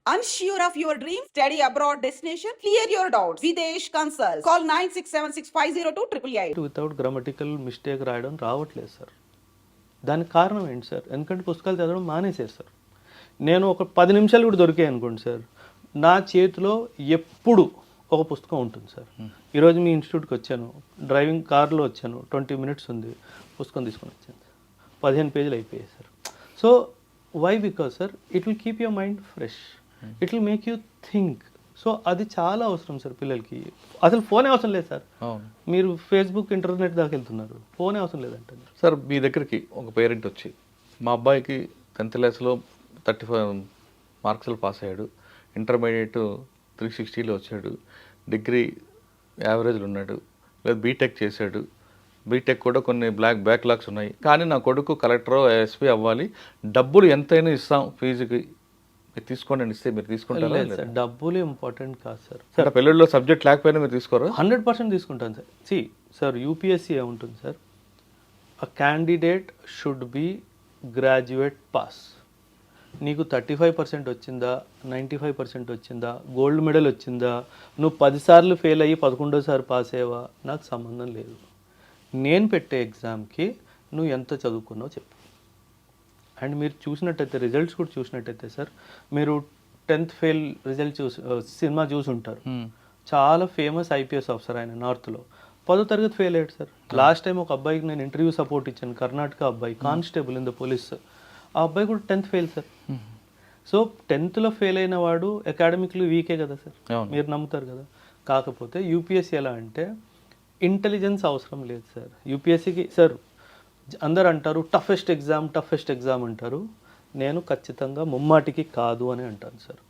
Unsure of your dream? Study abroad destination? Clear your doubts. Videsh Consult. Call 9676502888. Without grammatical mistake రాయడం రావట్లేదు sir. దానికి కారణం ఏంటి sir? ఎందుకంటే పుస్తకాలు చదవడం మానేశారు సార్. నేను ఒక 10 నిమిషాలు కూడా దొరికాయి అనుకోండి సార్, నా చేతిలో ఎప్పుడు ఒక పుస్తకం ఉంటుంది సార్. ఈరోజు మీ ఇన్స్టిట్యూట్కి వచ్చాను, డ్రైవింగ్ కార్లో వచ్చాను, 20 మినిట్స్ ఉంది, పుస్తకం తీసుకొని వచ్చాను సార్. 15 పేజీలు అయిపోయాయి sir. So why? Because sir it will keep your mind fresh, it will make you think. So అది చాలా అవసరం సార్ పిల్లలకి. అసలు ఫోనే అవసరం లేదు సార్. మీరు ఫేస్బుక్ ఇంటర్నెట్ దాకా వెళ్తున్నారు, ఫోనే అవసరం లేదంటే సార్. మీ దగ్గరికి ఒక పేరెంట్ వచ్చి, మా అబ్బాయికి 10th క్లాస్లో 35 మార్క్స్లో పాస్ అయ్యాడు, ఇంటర్మీడియట్ 360లో వచ్చాడు, డిగ్రీ యావరేజ్లో ఉన్నాడు, లేదా బీటెక్ చేశాడు, బీటెక్ కూడా కొన్ని బ్యాక్లాగ్స్ ఉన్నాయి, కానీ నా కొడుకు కలెక్టర్ ఎస్పీ అవ్వాలి, డబ్బులు ఎంతైనా ఇస్తాం ఫీజుకి, మీరు తీసుకోండి అని ఇస్తే మీరు తీసుకుంటారా? సార్ డబ్బులు ఇంపార్టెంట్ కాదు సార్. సార్ పిల్లల్లో సబ్జెక్ట్ లేకపోయినా మీరు తీసుకోరా? 100% తీసుకుంటాను సార్. సార్ యూపీఎస్సీ ఏముంటుంది sir, a candidate should be graduate pass. నీకు 35% వచ్చిందా, 95% వచ్చిందా, గోల్డ్ మెడల్ వచ్చిందా, నువ్వు 10 సార్లు ఫెయిల్ అయ్యి 11వ సారి పాస్ అయ్యావా, నాకు సంబంధం లేదు. నేను పెట్టే ఎగ్జామ్కి నువ్వు ఎంత చదువుకున్నావు చెప్పు. అండ్ మీరు చూసినట్టయితే రిజల్ట్స్ కూడా చూసినట్టయితే సార్, మీరు 10th ఫెయిల్ రిజల్ట్ సినిమా చూసి ఉంటారు. చాలా ఫేమస్ ఐపీఎస్ ఆఫీసర్ ఆయన, నార్త్లో 10వ తరగతి ఫెయిల్ అయ్యాడు సార్. లాస్ట్ టైం ఒక అబ్బాయికి నేను ఇంటర్వ్యూ సపోర్ట్ ఇచ్చాను, కర్ణాటక అబ్బాయి, కానిస్టేబుల్ ఇన్ ద పోలీస్. ఆ అబ్బాయి కూడా 10th ఫెయిల్ సార్. సో 10thలో ఫెయిల్ అయిన వాడు అకాడమిక్లీ వీకే కదా సార్, మీరు నమ్ముతారు కదా. కాకపోతే యూపీఎస్సీ ఎలా అంటే ఇంటెలిజెన్స్ అవసరం లేదు సార్ యూపీఎస్సీకి. సార్ అందరు అంటారు టఫెస్ట్ ఎగ్జామ్ అంటారు, నేను ఖచ్చితంగా ముమ్మాటికి కాదు అని అంటాను sir.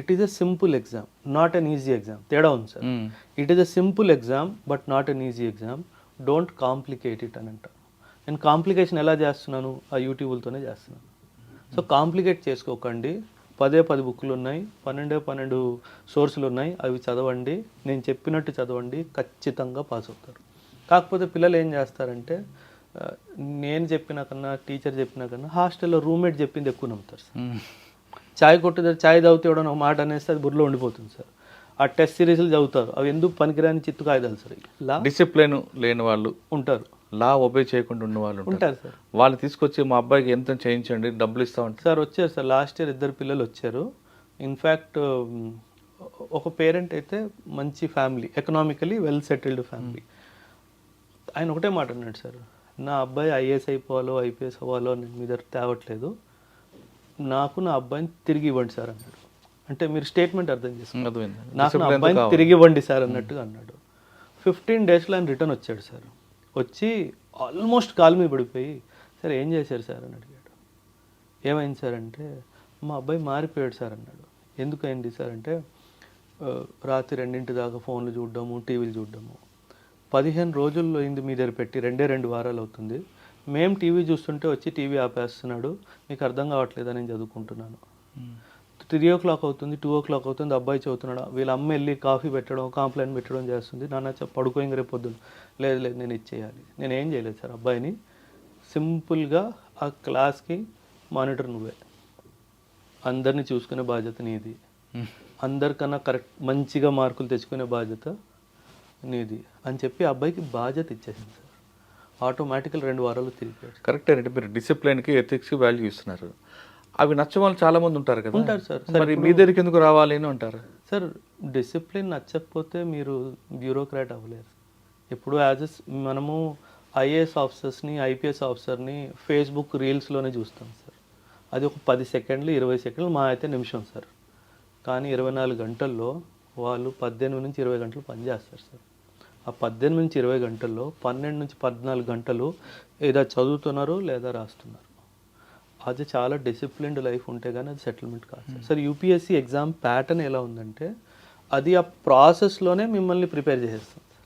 It is a simple exam, not an easy exam. తేడా ఉంది sir. It is a simple exam but not an easy exam. Don't complicate it అని అంటాను. నేను కాంప్లికేషన్ ఎలా చేస్తున్నాను, ఆ యూట్యూబ్లతోనే చేస్తున్నాను. సో కాంప్లికేట్ చేసుకోకండి. 10 బుక్లు ఉన్నాయి, 12 సోర్సులు ఉన్నాయి, అవి చదవండి, నేను చెప్పినట్టు చదవండి, ఖచ్చితంగా పాస్ అవుతారు. కాకపోతే పిల్లలు ఏం చేస్తారంటే, నేను చెప్పిన కన్నా, టీచర్ చెప్పిన కన్నా హాస్టల్లో రూమ్మేట్ చెప్పింది ఎక్కువ నమ్ముతారు సార్. చాయ్ కొట్టుదారు, చాయ్ చదివితే ఒక మాట అనేస్తే అది బుర్రలో ఉండిపోతుంది సార్. ఆ టెస్ట్ సిరీస్లు చదువుతారు, అవి ఎందుకు పనికిరాని చిత్తు కాగితాలు సార్. లా డిసిప్లిన్ లేని వాళ్ళు ఉంటారు, లా ఒబే చేయకుండా ఉన్న వాళ్ళు ఉంటారు సార్. వాళ్ళు తీసుకొచ్చి మా అబ్బాయికి ఎంత చేయించండి, డబ్బులు ఇస్తామంటే సార్ వచ్చారు సార్. లాస్ట్ ఇయర్ 2 పిల్లలు వచ్చారు. ఇన్ఫ్యాక్ట్ ఒక పేరెంట్ అయితే మంచి family, economically well settled family. ఆయన ఒకటే మాట అన్నాడు సార్, నా అబ్బాయి ఐఏఎస్ అయిపోవాలో ఐపీఎస్ అవ్వాలో నేను మీ దగ్గర తేవట్లేదు, నాకు నా అబ్బాయిని తిరిగి ఇవ్వండి సార్ అన్నాడు. అంటే మీరు స్టేట్మెంట్ అర్థం చేసుకున్నారు, నాకు నా అబ్బాయిని తిరిగి ఇవ్వండి సార్ అన్నట్టుగా అన్నాడు. 15 డేస్లో ఆయన రిటర్న్ వచ్చాడు సార్. వచ్చి ఆల్మోస్ట్ కాలు మీద పడిపోయి, సార్ ఏం చేశారు సార్ అని అడిగాడు. ఏమైంది సార్ అంటే, మా అబ్బాయి మారిపోయాడు సార్ అన్నాడు. ఎందుకు అయింది సార్ అంటే, రాత్రి 2 దాకా ఫోన్లు చూడడము, టీవీలు చూడడము. 15 రోజుల్లో అయింది మీ దగ్గర పెట్టి, 2 వారాలు అవుతుంది. మేము టీవీ చూస్తుంటే వచ్చి టీవీ ఆపేస్తున్నాడు, మీకు అర్థం కావట్లేదని నేను చదువుకుంటున్నాను. 3 o'clock అవుతుంది, 2 o'clock అవుతుంది, అబ్బాయి చదువుతున్నాడు. వీళ్ళ అమ్మ వెళ్ళి కాఫీ పెట్టడం, కాంప్లైంట్ పెట్టడం చేస్తుంది. నాన్న పడుకోయింది రేపు పొద్దున్న. లేదు నేను ఇచ్చేయాలి. నేను ఏం చేయలేదు సార్ అబ్బాయిని. సింపుల్గా ఆ క్లాస్కి మానిటర్ నువ్వే, అందరినీ చూసుకునే బాధ్యత నీది, అందరికన్నా కరెక్ట్ మంచిగా మార్కులు తెచ్చుకునే బాధ్యత నీది అని చెప్పి అబ్బాయికి బాధ్యత ఇచ్చేసింది సార్. ఆటోమేటికల్ 2 వారాలు తిరిగిపోయాడు. కరెక్ట్ అంటే మీరు డిసిప్లిన్కి, ఎథిక్స్కి వాల్యూ ఇస్తున్నారు. అవి నచ్చే వాళ్ళు చాలా మంది ఉంటారు కదా. ఉంటారు సార్. మరి మీ దగ్గరికి ఎందుకు రావాలి అని అంటారు సార్. డిసిప్లిన్ నచ్చకపోతే మీరు బ్యూరోక్రాట్ అవ్వలేరు. ఇప్పుడు మనము ఐఏఎస్ ఆఫీసర్స్ని, ఐపీఎస్ ఆఫీసర్ని ఫేస్బుక్ రీల్స్లోనే చూస్తాం సార్. అది ఒక 10 సెకండ్లు 20 సెకండ్లు, మా అయితే నిమిషం సార్. కానీ 24 గంటల్లో వాళ్ళు 18 నుంచి 20 గంటలు పనిచేస్తారు సార్. ఆ 18 నుంచి 20 గంటల్లో 12 నుంచి 14 గంటలు ఏదో చదువుతున్నారు లేదా రాస్తున్నారు. అది చాలా డిసిప్లిన్డ్ లైఫ్ ఉంటే కానీ అది సెటిల్మెంట్ కాదు sir. Sir UPSC exam pattern ఎలా ఉందంటే, అది ఆ ప్రాసెస్లోనే మిమ్మల్ని ప్రిపేర్ చేసేస్తుంది సార్.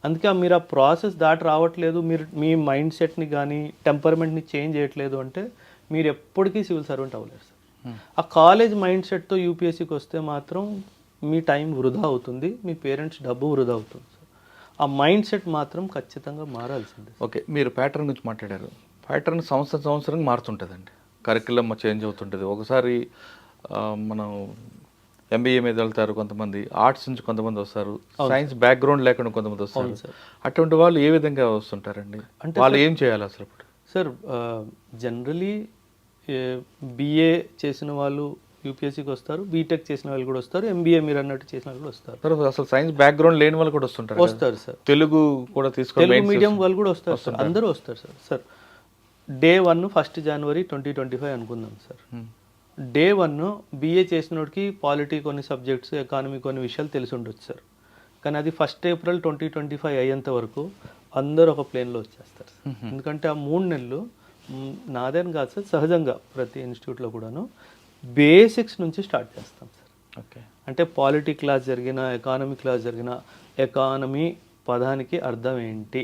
అందుకే మీరు ఆ ప్రాసెస్ దాటి రావట్లేదు, మీరు మీ మైండ్ సెట్ని కానీ టెంపర్మెంట్ని చేంజ్ చేయట్లేదు అంటే మీరు ఎప్పటికీ సివిల్ సర్వెంట్ అవ్వలేరు సార్. ఆ కాలేజ్ మైండ్ సెట్తో యూపీఎస్సీకి వస్తే మాత్రం మీ టైం వృధా అవుతుంది, మీ పేరెంట్స్ డబ్బు వృధా అవుతుంది సార్. ఆ మైండ్ సెట్ మాత్రం ఖచ్చితంగా మారాల్సిందే. ఓకే, మీరు ప్యాటర్న్ గురించి మాట్లాడారు. ప్యాటర్న్ సంవత్సరం మారుతుంటుందండి. కరికులం చేంజ్ అవుతుంటుంది. ఒకసారి మనం ఎంబీఏ మీద వెళ్తారు కొంతమంది, ఆర్ట్స్ నుంచి కొంతమంది వస్తారు, సైన్స్ బ్యాక్గ్రౌండ్ లేకుండా కొంతమంది వస్తారు. అటువంటి వాళ్ళు ఏ విధంగా వస్తుంటారండి? అంటే వాళ్ళు ఏం చేయాలి అసలు? ఇప్పుడు సార్ జనరలీ బిఏ చేసిన వాళ్ళు యూపీఎస్సీకి వస్తారు, బీటెక్ చేసిన వాళ్ళు కూడా వస్తారు, ఎంబీఏ మీరు అన్నట్టు చేసిన వాళ్ళు కూడా వస్తారు. అసలు సైన్స్ బ్యాక్గ్రౌండ్ లేని వాళ్ళు కూడా వస్తారు సార్. తెలుగు కూడా తెలుగు మీడియం వాళ్ళు కూడా వస్తారు సార్, అందరూ వస్తారు సార్. సార్ డే 1 1 జనవరి 2025 అనుకుందాం సార్. డే 1 బిఏ చేసినోడికి పాలిటీ కొన్ని సబ్జెక్ట్స్, ఎకానమీ కొన్ని విషయాలు తెలిసి ఉండొచ్చు సార్. కానీ అది 1 ఏప్రిల్ 2025 అయ్యేంత వరకు అందరూ ఒక ప్లేన్లో వచ్చేస్తారు. ఎందుకంటే ఆ 3 నెలలు నాదేం కాదు సార్, సహజంగా ప్రతి ఇన్స్టిట్యూట్లో కూడాను బేసిక్స్ నుంచి స్టార్ట్ చేస్తాం సార్. ఓకే. అంటే పాలిటీ క్లాస్ జరిగిన, ఎకానమీ క్లాస్ జరిగిన, ఎకానమీ పదానికి అర్థం ఏంటి,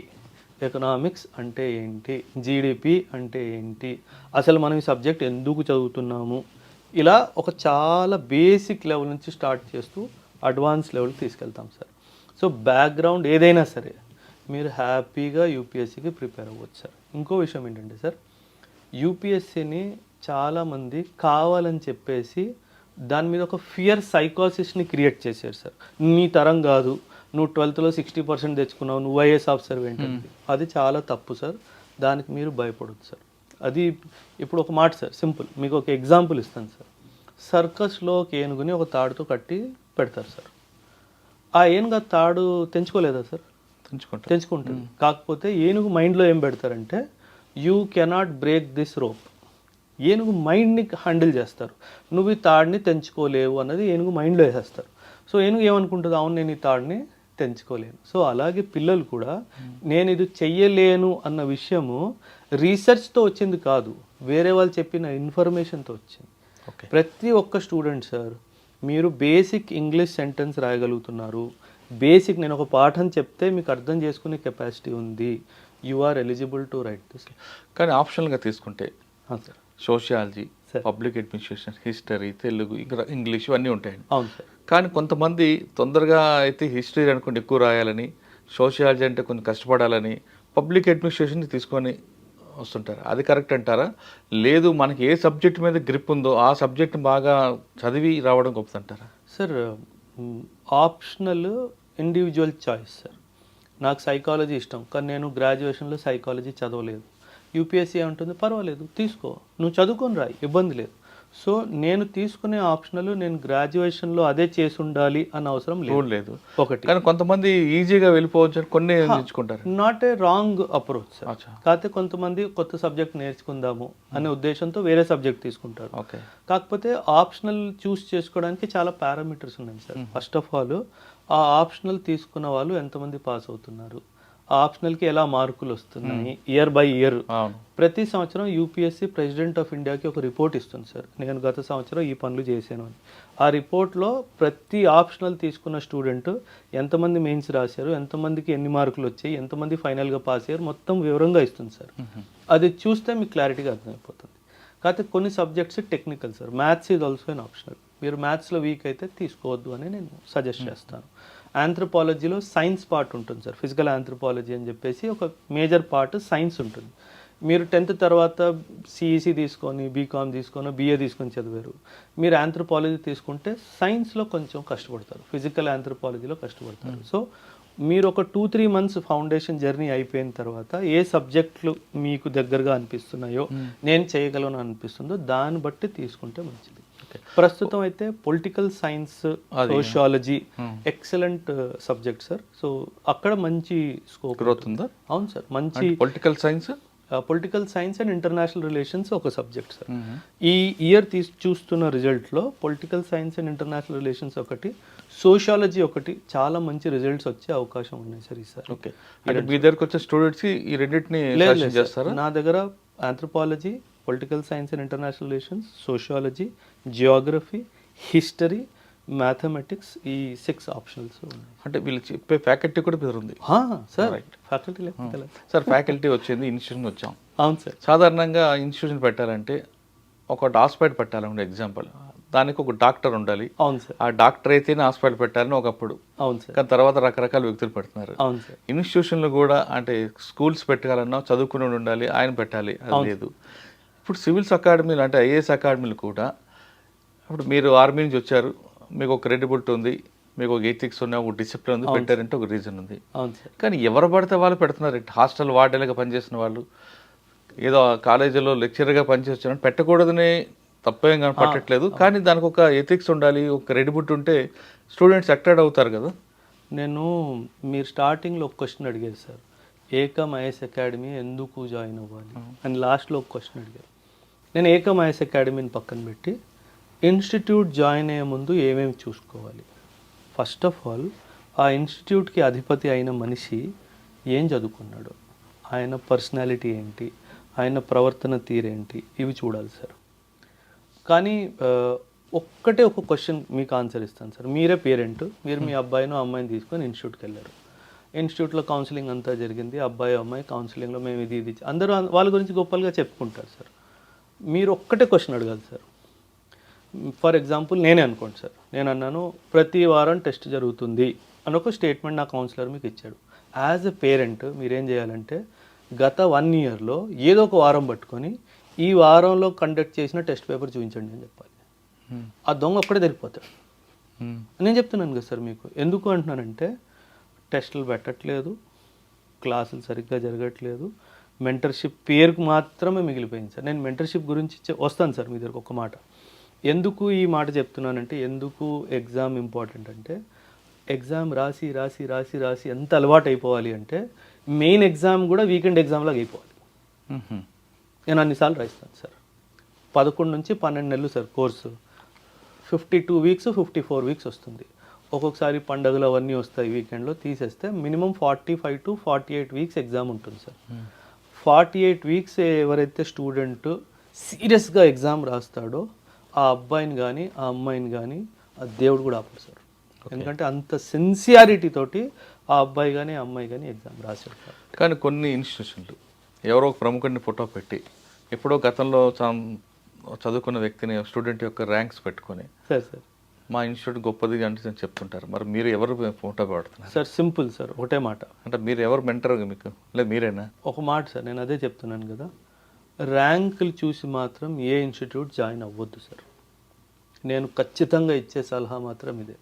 ఎకనామిక్స్ అంటే ఏంటి, జీడిపి అంటే ఏంటి, అసలు మనం ఈ సబ్జెక్ట్ ఎందుకు చదువుతున్నాము, ఇలా ఒక చాలా బేసిక్ లెవెల్ నుంచి స్టార్ట్ చేస్తూ అడ్వాన్స్ లెవెల్కి తీసుకెళ్తాం సార్. సో బ్యాక్గ్రౌండ్ ఏదైనా సరే మీరు హ్యాపీగా యూపీఎస్సీకి ప్రిపేర్ అవ్వచ్చు సార్. ఇంకో విషయం ఏంటంటే సార్, యూపీఎస్సీని చాలామంది కావాలని చెప్పేసి దాని మీద ఒక ఫియర్ సైకాసిస్ని క్రియేట్ చేశారు సార్. నీ తరం కాదు, నువ్వు 12th 60% తెచ్చుకున్నావు, నువ్వు ఐఏఎస్ ఆఫీసర్ ఏంటంటే అది చాలా తప్పు సార్. దానికి మీరు భయపడొద్దు సార్. అది ఇప్పుడు ఒక మాట సార్, సింపుల్ మీకు ఒక ఎగ్జాంపుల్ ఇస్తాను సార్. సర్కస్లో ఒక ఏనుగుని ఒక తాడుతో కట్టి పెడతారు సార్. ఆ ఏనుగు తాడు తెంచుకోలేదా సార్? తెంచుకుంటుంది. కాకపోతే ఏనుగు మైండ్లో ఏం పెడతారంటే you cannot break this rope. ఏనుగు మైండ్ని హ్యాండిల్ చేస్తారు. నువ్వు ఈ తాడిని తెంచుకోలేవు అన్నది ఏనుగు మైండ్లో వేసేస్తారు. సో ఏనుగు ఏమనుకుంటుంది, అవును నేను ఈ తాడిని తెంచుకోలేను. సో అలాగే పిల్లలు కూడా నేను ఇది చెయ్యలేను అన్న విషయము రీసెర్చ్తో వచ్చింది కాదు, వేరే వాళ్ళు చెప్పిన ఇన్ఫర్మేషన్తో వచ్చింది. ప్రతి ఒక్క స్టూడెంట్ సార్ మీరు బేసిక్ ఇంగ్లీష్ సెంటెన్స్ రాయగలుగుతున్నారు, బేసిక్ నేను ఒక పాఠం చెప్తే మీకు అర్థం చేసుకునే కెపాసిటీ ఉంది, you are eligible to write this. కానీ ఆప్షనల్గా తీసుకుంటే sir sociology, public administration, history, Telugu, English ఇవన్నీ ఉంటాయండి. అవును సార్. కానీ కొంతమంది తొందరగా అయితే హిస్టరీ అనుకుంటే ఎక్కువ రాయాలని, సోషియాలజీ అంటే కొంచెం కష్టపడాలని పబ్లిక్ అడ్మినిస్ట్రేషన్ తీసుకొని వస్తుంటారు. అది కరెక్ట్ అంటారా? లేదు మనకి ఏ సబ్జెక్ట్ మీద గ్రిప్ ఉందో ఆ సబ్జెక్ట్ని బాగా చదివి రావడం గొప్పదంటారా? Sir optional individual choice sir. నాకు సైకాలజీ ఇష్టం కానీ నేను గ్రాడ్యుయేషన్లో సైకాలజీ చదవలేదు. యూపీఎస్సీ ఉంటుంది, పర్వాలేదు తీసుకో, నువ్వు చదువుకొని రాయి, ఇబ్బంది లేదు. సో నేను తీసుకునే ఆప్షనల్ నేను గ్రాడ్యుయేషన్లో అదే చేసి ఉండాలి అన్న అవసరం లేదు. ఒకటి. కానీ కొంతమంది ఈజీగా వెళ్ళిపోవచ్చు కొన్ని ఎంచుకుంటారు. Not a wrong approach sir. కాకపోతే కొంతమంది కొత్త సబ్జెక్ట్ నేర్చుకుందాము అనే ఉద్దేశంతో వేరే సబ్జెక్ట్ తీసుకుంటారు. కాకపోతే ఆప్షనల్ చూస్ చేసుకోవడానికి చాలా పారామీటర్స్ ఉన్నాయి సార్. ఫస్ట్ ఆఫ్ ఆల్ ఆ ఆప్షనల్ తీసుకున్న వాళ్ళు ఎంతమంది పాస్ అవుతున్నారు, ఆప్షనల్కి ఎలా మార్కులు వస్తున్నాయి ఇయర్ బై ఇయర్. ప్రతి సంవత్సరం యూపీఎస్సీ ప్రెసిడెంట్ ఆఫ్ ఇండియాకి ఒక రిపోర్ట్ ఇస్తుంది సార్, నేను గత సంవత్సరం ఈ పనులు చేశాను అని. ఆ రిపోర్ట్లో ప్రతి ఆప్షనల్ తీసుకున్న స్టూడెంట్ ఎంతమంది మెయిన్స్ రాశారు, ఎంతమందికి ఎన్ని మార్కులు వచ్చాయి, ఎంతమంది ఫైనల్గా పాస్ అయ్యారు, మొత్తం వివరంగా ఇస్తుంది సార్. అది చూస్తే మీకు క్లారిటీగా అర్థమైపోతుంది. కాకపోతే కొన్ని subjects technical sir. Maths is also an optional. మీరు మ్యాథ్స్లో వీక్ అయితే తీసుకోవద్దు అని నేను సజెస్ట్ చేస్తాను. ఆంథ్రోపాలజీలో సైన్స్ పార్ట్ ఉంటుంది సార్, ఫిజికల్ ఆంథ్రోపాలజీ అని చెప్పేసి ఒక మేజర్ పార్ట్ సైన్స్ ఉంటుంది. మీరు 10th తర్వాత సిఈసి తీసుకొని, బీకామ్ తీసుకొని, బిఏ తీసుకొని చదివారు. మీరు ఆంథ్రోపాలజీ తీసుకుంటే సైన్స్లో కొంచెం కష్టపడతారు, ఫిజికల్ ఆంథ్రోపాలజీలో కష్టపడతారు. సో మీరు ఒక 2-3 months ఫౌండేషన్ జర్నీ అయిపోయిన తర్వాత ఏ సబ్జెక్టులు మీకు దగ్గరగా అనిపిస్తున్నాయో, నేను చేయగలను అనిపిస్తుందో దాన్ని బట్టి తీసుకుంటే మంచిది. ప్రస్తుతం అయితే political science, sociology excellent subject sir. So అక్కడ మంచి స్కోప్ గ్రోత్ ఉందా? అవును సార్. మంచి political science and international relations ఒక సబ్జెక్ట్ సార్. ఈ ఇయర్ చూస్తున్న రిజల్ట్లో political science and international relations ఒకటి, సోషియాలజీ ఒకటి చాలా మంచి రిజల్ట్స్ వచ్చే అవకాశం ఉన్నాయి సార్ ఈసారి. ఓకే. అంటే మీ దగ్గరకు వచ్చే స్టూడెంట్స్ ఈ రెండింటిని చేస్తారా? నా దగ్గర anthropology, political science and international relations, sociology, Geography, history, mathematics, ఈ 6 ఆప్షనల్స్ ఉన్నాయి. అంటే వీళ్ళు చెప్పే ఫ్యాకల్టీ కూడా పెరుగుతుంది సార్. ఫ్యాకల్టీ లేకపోతే సార్ ఫ్యాకల్టీ వచ్చింది, ఇన్స్టిట్యూషన్ వచ్చాం. అవును సార్. సాధారణంగా ఇన్స్టిట్యూషన్ పెట్టాలంటే ఒక హాస్పిటల్ పెట్టాలంటే ఎగ్జాంపుల్, దానికి ఒక డాక్టర్ ఉండాలి. అవును సార్. ఆ డాక్టర్ అయితేనే హాస్పిటల్ పెట్టాలని ఒకప్పుడు. అవును సార్. కానీ తర్వాత రకరకాల వ్యక్తులు పెడుతున్నారు. అవును సార్. ఇన్స్టిట్యూషన్లు కూడా అంటే స్కూల్స్ పెట్టాలన్నా చదువుకుని ఉండాలి, ఆయన పెట్టాలి, అది లేదు. ఇప్పుడు సివిల్స్ అకాడమీలు అంటే ఐఏఎస్ అకాడమీలు కూడా, ఇప్పుడు మీరు ఆర్మీ నుంచి వచ్చారు, మీకు ఒక క్రెడిబిలిటీ ఉంది, మీకు ఒక ఎథిక్స్ ఉన్నాయి, ఒక డిసిప్లిన్ ఉంది, పెట్టారంటే ఒక రీజన్ ఉంది. అవును సార్. కానీ ఎవరు పడితే వాళ్ళు పెడుతున్నారు. హాస్టల్ వార్డెన్గా పనిచేసిన వాళ్ళు, ఏదో కాలేజీలో లెక్చరర్గా పనిచేస్తున్నారు, పెట్టకూడదని తప్పేం కనపట్టట్లేదు. కానీ దానికి ఒక ఎథిక్స్ ఉండాలి, ఒక క్రెడిబిలిటీ ఉంటే స్టూడెంట్స్ అట్రాక్ట్ అవుతారు కదా. నేను మీరు స్టార్టింగ్లో ఒక క్వశ్చన్ అడిగారు సార్, ఏకమ్ ఐఎస్ అకాడమీ ఎందుకు జాయిన్ అవ్వాలి అని లాస్ట్లో ఒక క్వశ్చన్ అడిగారు. నేను ఏకమ్ ఐఎస్ అకాడమీని పక్కన పెట్టి ఇన్స్టిట్యూట్ జాయిన్ అయ్యే ముందు ఏమేమి చూసుకోవాలి, ఫస్ట్ ఆఫ్ ఆల్ ఆ ఇన్స్టిట్యూట్కి అధిపతి అయిన మనిషి ఏం చదువుకున్నాడు, ఆయన పర్సనాలిటీ ఏంటి, ఆయన ప్రవర్తన తీరేంటి, ఇవి చూడాలి సార్. కానీ ఒక్కటే ఒక క్వశ్చన్ మీకు ఆన్సర్ ఇస్తాను సార్. మీరే పేరెంట్, మీరు మీ అబ్బాయినో అమ్మాయిని తీసుకొని ఇన్స్టిట్యూట్కి వెళ్ళారు. ఇన్స్టిట్యూట్లో కౌన్సిలింగ్ అంతా జరిగింది, అబ్బాయి అమ్మాయి కౌన్సిలింగ్లో మేము ఇది అందరూ వాళ్ళ గురించి గొప్పలుగా చెప్పుకుంటారు సార్. మీరు ఒక్కటే క్వశ్చన్ అడగాలి సార్. ఫర్ ఎగ్జాంపుల్ నేనే అనుకోండి సార్, నేను అన్నాను ప్రతి వారం టెస్ట్ జరుగుతుంది అని ఒక స్టేట్మెంట్ నా కౌన్సిలర్ మీకు ఇచ్చాడు. యాజ్ ఎ పేరెంట్ మీరేం చేయాలంటే గత 1 ఇయర్లో ఏదో ఒక వారం పట్టుకొని ఈ వారంలో కండక్ట్ చేసిన టెస్ట్ పేపర్ చూపించండి అని చెప్పాలి. ఆ దొంగ ఒక్కడే దొరికిపోతాడు. నేను చెప్తున్నాను కదా సార్ మీకు. ఎందుకు అంటున్నానంటే టెస్టులు పెట్టట్లేదు, క్లాసులు సరిగ్గా జరగట్లేదు, మెంటర్షిప్ పేరుకు మాత్రమే మిగిలిపోయింది సార్. నేను మెంటర్షిప్ గురించి వస్తాను సార్ మీ దగ్గరకు ఒక మాట. ఎందుకు ఈ మాట చెప్తున్నానంటే, ఎందుకు ఎగ్జామ్ ఇంపార్టెంట్ అంటే, ఎగ్జామ్ రాసి రాసి రాసి రాసి ఎంత అలవాటు అయిపోవాలి అంటే మెయిన్ ఎగ్జామ్ కూడా వీకెండ్ ఎగ్జామ్ లాగా అయిపోవాలి. నేను అన్నిసార్లు రాయిస్తాను సార్. 11 నుంచి 12 నెలలు సార్ కోర్సు. 52 వీక్స్ 54 వీక్స్ వస్తుంది. ఒక్కొక్కసారి పండుగలు అవన్నీ వస్తాయి వీకెండ్లో, తీసేస్తే మినిమం 45 to 48 వీక్స్ ఎగ్జామ్ ఉంటుంది సార్. 48 వీక్స్ ఎవరైతే స్టూడెంట్ సీరియస్గా ఎగ్జామ్ రాస్తాడో ఆ అబ్బాయిని కానీ ఆ అమ్మాయిని కానీ ఆ దేవుడు కూడా ఆపడు సార్. ఎందుకంటే అంత సిన్సియారిటీ తోటి ఆ అబ్బాయి కానీ ఆ అమ్మాయి కానీ ఎగ్జామ్ రాశాడు. కానీ కొన్ని ఇన్స్టిట్యూషన్లు ఎవరో ఒక ప్రముఖుడిని ఫోటో పెట్టి ఎప్పుడో గతంలో చదువుకున్న వ్యక్తిని, స్టూడెంట్ యొక్క ర్యాంక్స్ పెట్టుకొని సార్ సార్ మా ఇన్స్టిట్యూట్ గొప్పది అంటే చెప్తుంటారు. మరి మీరు ఎవరు ఫోటో పెడుతున్నారు సార్? సింపుల్ సార్, ఒకటే మాట. అంటే మీరు ఎవరు మెంటర్ మీకు, లేదు మీరేనా? ఒక మాట సార్, నేను అదే చెప్తున్నాను కదా, ర్యాంకులు చూసి మాత్రం ఏ ఇన్స్టిట్యూట్ జాయిన్ అవ్వద్దు సార్. నేను ఖచ్చితంగా ఇచ్చే సలహా మాత్రం ఇదే.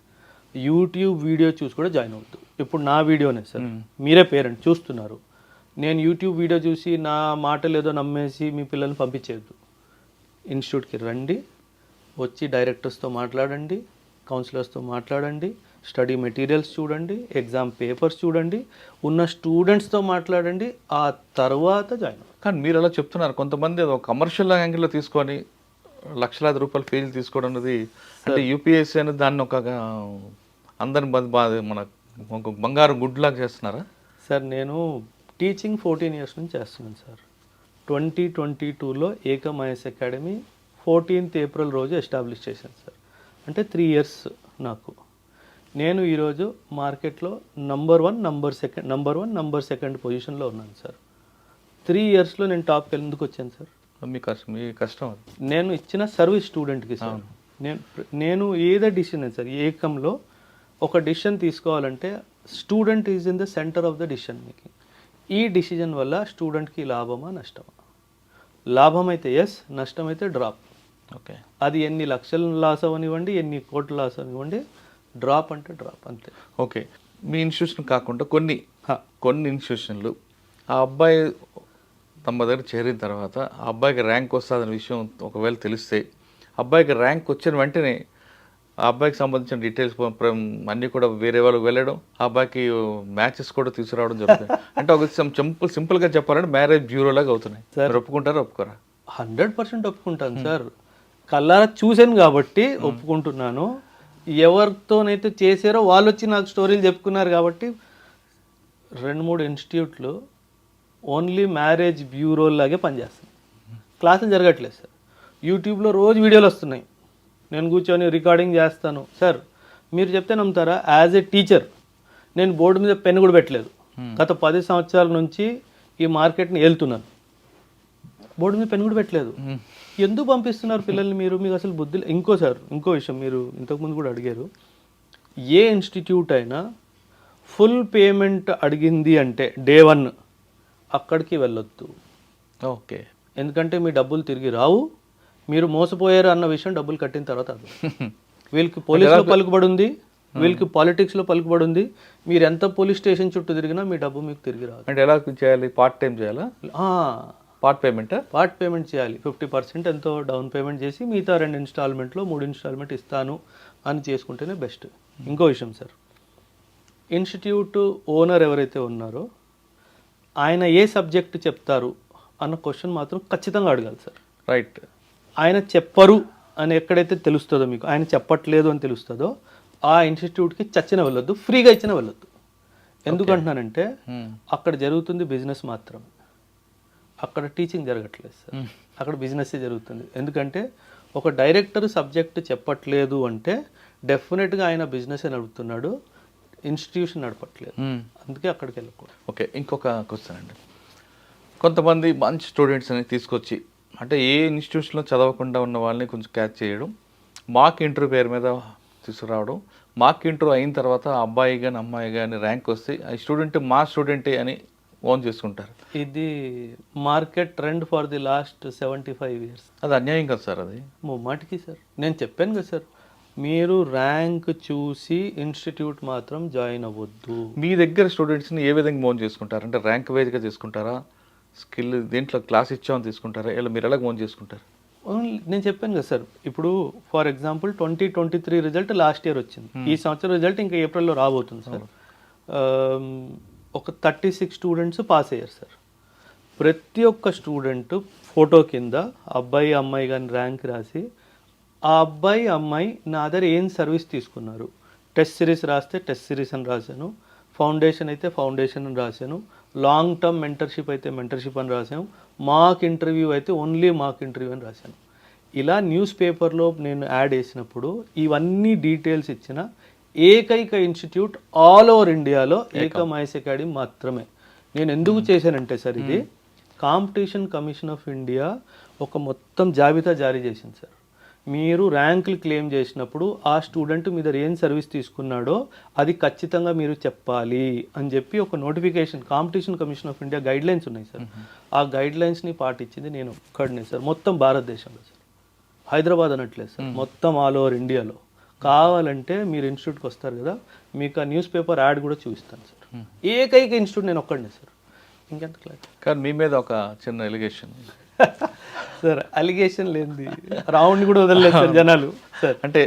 యూట్యూబ్ వీడియో చూసి కూడా జాయిన్ అవ్వద్దు. ఇప్పుడు నా వీడియోనే సార్, మీరే పేరెంట్ చూస్తున్నారు, నేను యూట్యూబ్ వీడియో చూసి నా మాటలు ఏదో నమ్మేసి మీ పిల్లల్ని పంపించేయద్దు. ఇన్స్టిట్యూట్కి రండి, వచ్చి డైరెక్టర్స్తో మాట్లాడండి, కౌన్సిలర్స్తో మాట్లాడండి, స్టడీ మెటీరియల్స్ చూడండి, ఎగ్జామ్ పేపర్స్ చూడండి, ఉన్న స్టూడెంట్స్తో మాట్లాడండి, ఆ తర్వాత జాయిన్ అవ్వండి. కానీ మీరు అలా చెప్తున్నారు. కొంతమంది ఒక కమర్షియల్ యాంగిల్లో తీసుకొని లక్షలాది రూపాయలు ఫీజు తీసుకోవడం అనేది, అంటే యూపీఎస్సీ అనేది దాన్ని ఒక అందరిని మన ఒక బంగారు గుడ్లాగా చేస్తున్నారా సార్? నేను టీచింగ్ 14 ఇయర్స్ నుంచి చేస్తున్నాను సార్. 2022లో Ekam IAS academy 14th April రోజు ఎస్టాబ్లిష్ చేశాను సార్. అంటే 3 ఇయర్స్ నాకు. నేను ఈరోజు మార్కెట్లో నంబర్ వన్ నంబర్ సెకండ్ పొజిషన్లో ఉన్నాను సార్. 3 ఇయర్స్లో నేను టాప్కి ఎందుకు వచ్చాను సార్? మీ కష్టం అది. నేను ఇచ్చిన సర్వీస్ స్టూడెంట్కి సార్. నేను ఏదో డిసిషన్ సార్, ఏకంలో ఒక డిసిషన్ తీసుకోవాలంటే student is in the centre of the decision making. ఈ డిసిజన్ వల్ల స్టూడెంట్కి లాభమా నష్టమా? లాభం అయితే ఎస్, నష్టం అయితే డ్రాప్. ఓకే, అది ఎన్ని లక్షలు లాస్ అవనివ్వండి, ఎన్ని కోట్ల లాస్ అవనివ్వండి, డ్రాప్ అంటే డ్రాప్ అంతే. ఓకే, మీ ఇన్స్టిట్యూషన్ కాకుండా కొన్ని ఇన్స్టిట్యూషన్లు ఆ అబ్బాయి తమ దగ్గర చేరిన తర్వాత ఆ అబ్బాయికి ర్యాంక్ వస్తుందనే విషయం ఒకవేళ తెలిస్తే, అబ్బాయికి ర్యాంక్ వచ్చిన వెంటనే ఆ అబ్బాయికి సంబంధించిన డీటెయిల్స్ అన్నీ కూడా వేరే వాళ్ళకి వెళ్ళడం, ఆ అబ్బాయికి మ్యాచెస్ కూడా తీసుకురావడం జరుగుతుంది. అంటే ఒక సింపుల్గా చెప్పాలంటే మ్యారేజ్ బ్యూరో లాగా అవుతున్నాయి. మీరు ఒప్పుకుంటారా ఒప్పుకోరా? 100% ఒప్పుకుంటాను సార్. కళ్ళారా చూశాను కాబట్టి ఒప్పుకుంటున్నాను. ఎవరితోనైతే చేశారో వాళ్ళు వచ్చి నాకు స్టోరీలు చెప్పుకున్నారు కాబట్టి 2-3 ఇన్స్టిట్యూట్లు ఓన్లీ మ్యారేజ్ బ్యూరో లాగే పనిచేస్తాయి. క్లాసులు జరగట్లేదు సార్. యూట్యూబ్లో రోజు వీడియోలు వస్తున్నాయి, నేను కూర్చొని రికార్డింగ్ చేస్తాను సార్. మీరు చెప్తే నమ్ముతారా? యాజ్ ఏ టీచర్ నేను బోర్డు మీద పెన్ కూడా పెట్టలేదు. గత 10 సంవత్సరాల నుంచి ఈ మార్కెట్ని వెళ్తున్నాను, బోర్డు మీద పెన్ కూడా పెట్టలేదు. ఎందుకు పంపిస్తున్నారు పిల్లల్ని మీరు? మీకు అసలు బుద్ధి. ఇంకో విషయం మీరు ఇంతకుముందు కూడా అడిగారు, ఏ ఇన్స్టిట్యూట్ అయినా ఫుల్ పేమెంట్ అడిగింది అంటే డే 1 అక్కడికి వెళ్ళొద్దు. ఓకే, ఎందుకంటే మీ డబ్బులు తిరిగి రావు. మీరు మోసపోయారు అన్న విషయం డబ్బులు కట్టిన తర్వాత అది వీళ్ళకి పోలీసులో పలుకుబడి ఉంది, వీళ్ళకి పాలిటిక్స్లో పలుకుబడి ఉంది. మీరు ఎంత పోలీస్ స్టేషన్ చుట్టూ తిరిగినా మీ డబ్బు మీకు తిరిగి రాదు. అంటే ఎలా చేయాలి? పార్ట్ టైం చేయాలా? పార్ట్ పేమెంటా? పార్ట్ పేమెంట్ చేయాలి. 50% ఎంతో డౌన్ పేమెంట్ చేసి మిగతా 2 ఇన్స్టాల్మెంట్లో 3 ఇన్స్టాల్మెంట్ ఇస్తాను అని చేసుకుంటేనే బెస్ట్. ఇంకో విషయం సార్, ఇన్స్టిట్యూట్ ఓనర్ ఎవరైతే ఉన్నారో ఆయన ఏ సబ్జెక్ట్ చెప్తారు అన్న క్వశ్చన్ మాత్రం ఖచ్చితంగా అడగాలి సార్. రైట్. ఆయన చెప్పరు అని ఎక్కడైతే తెలుస్తుందో, మీకు ఆయన చెప్పట్లేదు అని తెలుస్తుందో ఆ ఇన్స్టిట్యూట్కి చచ్చిన వెళ్ళొద్దు, ఫ్రీగా ఇచ్చిన వెళ్ళొద్దు. ఎందుకంటున్నానంటే అక్కడ జరుగుతుంది బిజినెస్ మాత్రమే, అక్కడ టీచింగ్ జరగట్లేదు సార్, అక్కడ బిజినెస్సే జరుగుతుంది. ఎందుకంటే ఒక డైరెక్టర్ సబ్జెక్ట్ చెప్పట్లేదు అంటే డెఫినెట్గా ఆయన బిజినెస్ నడుపుతున్నాడు, ఇన్స్టిట్యూషన్ నడపట్లేదు. అందుకే అక్కడికి వెళ్ళకూడదు. ఓకే, ఇంకొక క్వశ్చన్ అండి. కొంతమంది మంచి స్టూడెంట్స్ని తీసుకొచ్చి, అంటే ఏ ఇన్స్టిట్యూషన్లో చదవకుండా ఉన్న వాళ్ళని కొంచెం క్యాచ్ చేయడం, మాక్ ఇంటర్వ్యూ పేరు మీద తీసుకురావడం, మాక్ ఇంటర్వ్యూ అయిన తర్వాత అబ్బాయి కానీ అమ్మాయి కానీ ర్యాంక్ వస్తే ఆ స్టూడెంట్ మా స్టూడెంటే అని ఓన్ చేసుకుంటారు. ఇది market trend for the last 75 years. అది అన్యాయం కదా సార్? అది మాటికి సార్, నేను చెప్పాను కదా సార్, మీరు ర్యాంక్ చూసి ఇన్స్టిట్యూట్ మాత్రం జాయిన్ అవ్వద్దు. మీ దగ్గర స్టూడెంట్స్ని ఏ విధంగా మోన్ చేసుకుంటారు? అంటే ర్యాంక్ వైజ్గా తీసుకుంటారా, స్కిల్ దీంట్లో క్లాస్ ఇచ్చామని తీసుకుంటారా, ఇలా మీరు ఎలా మోన్ చేసుకుంటారు? నేను చెప్పాను కదా సార్, ఇప్పుడు for example 2023 result last year వచ్చింది, ఈ సంవత్సరం రిజల్ట్ ఇంకా ఏప్రిల్లో రాబోతుంది సార్. ఒక 36 స్టూడెంట్స్ పాస్ అయ్యారు సార్. ప్రతి ఒక్క స్టూడెంట్ ఫోటో కింద అబ్బాయి అమ్మాయి కానీ ర్యాంక్ రాసి, ఆ అబ్బాయి అమ్మాయి నా దగ్గర ఏం సర్వీస్ తీసుకున్నారు, టెస్ట్ సిరీస్ రాస్తే టెస్ట్ సిరీస్ అని రాశాను, ఫౌండేషన్ అయితే ఫౌండేషన్ అని రాశాను, లాంగ్ టర్మ్ మెంటర్షిప్ అయితే మెంటర్షిప్ అని రాశాను, మాక్ ఇంటర్వ్యూ అయితే ఓన్లీ మాక్ ఇంటర్వ్యూ అని రాశాను. ఇలా న్యూస్ పేపర్లో నేను యాడ్ వేసినప్పుడు ఇవన్నీ డీటెయిల్స్ ఇచ్చిన ఏకైక ఇన్స్టిట్యూట్ ఆల్ ఓవర్ ఇండియాలో ఏకమ్ ఐఎస్ అకాడమీ మాత్రమే. నేను ఎందుకు చేశానంటే సార్, ఇది కాంపిటీషన్ కమిషన్ ఆఫ్ ఇండియా ఒక మొత్తం జాబితా జారీ చేసింది సార్. మీరు ర్యాంకులు క్లెయిమ్ చేసినప్పుడు ఆ స్టూడెంట్ మీ దగ్గర ఏం సర్వీస్ తీసుకున్నాడో అది ఖచ్చితంగా మీరు చెప్పాలి అని చెప్పి ఒక notification competition commission of India guidelines ఉన్నాయి సార్. ఆ గైడ్లైన్స్ని పాటించింది నేను ఒక్కడినే సార్, మొత్తం భారతదేశంలో సార్. హైదరాబాద్ అనట్లేదు సార్, మొత్తం ఆల్ ఓవర్ ఇండియాలో. కావాలంటే మీరు ఇన్స్టిట్యూట్కి వస్తారు కదా, మీకు ఆ న్యూస్ పేపర్ యాడ్ కూడా చూపిస్తాను సార్. ఏకైక ఇన్స్టిట్యూట్ నేను ఒక్కడినే సార్, ఇంకెంత క్లాస్. కానీ మీ మీద ఒక చిన్న ఎలిగేషన్ సార్, అలిగేషన్ లేనిది రౌండ్ కూడా వదలలేదు సార్ జనాలు సార్. అంటే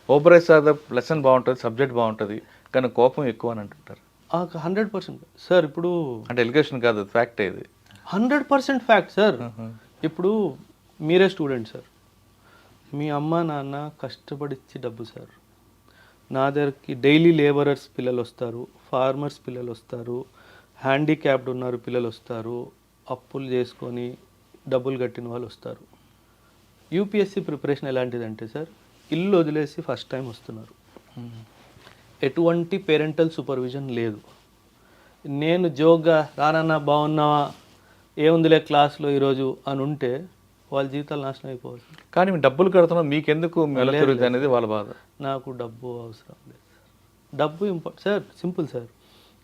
ఓబరే సార్ లెసన్ బాగుంటుంది, సబ్జెక్ట్ బాగుంటుంది, కానీ కోపం ఎక్కువ అని అంటుంటారు. 100% సార్. ఇప్పుడు అంటే ఎలిగేషన్ కాదు, ఫ్యాక్ట్ ఇది. 100% ఫ్యాక్ట్ సార్. ఇప్పుడు మీరే స్టూడెంట్ సార్, మీ అమ్మ నాన్న కష్టపడిచ్చి డబ్బు సార్. నా దగ్గరికి డైలీ లేబరర్స్ పిల్లలు వస్తారు, ఫార్మర్స్ పిల్లలు వస్తారు, హ్యాండిక్యాప్డ్ ఉన్నారు పిల్లలు వస్తారు, అప్పులు చేసుకొని డబ్బులు కట్టిన వాళ్ళు వస్తారు. యూపీఎస్సీ ప్రిపరేషన్ ఎలాంటిదంటే సార్, ఇల్లు వదిలేసి ఫస్ట్ టైం వస్తున్నారు, ఎటువంటి పేరెంటల్ సూపర్విజన్ లేదు. నేను జోక్గా రానన్నా బాగున్నావా, ఏముందిలే క్లాస్లో ఈరోజు అని ఉంటే వాళ్ళ జీవితాలు నాశనం అయిపోవాలి. కానీ మేము డబ్బులు కడుతున్నాం, మీకెందుకు మెలకువలు అనేది వాళ్ళ బాధ. నాకు డబ్బు అవసరం లేదు సార్, డబ్బు సార్ సింపుల్ సార్.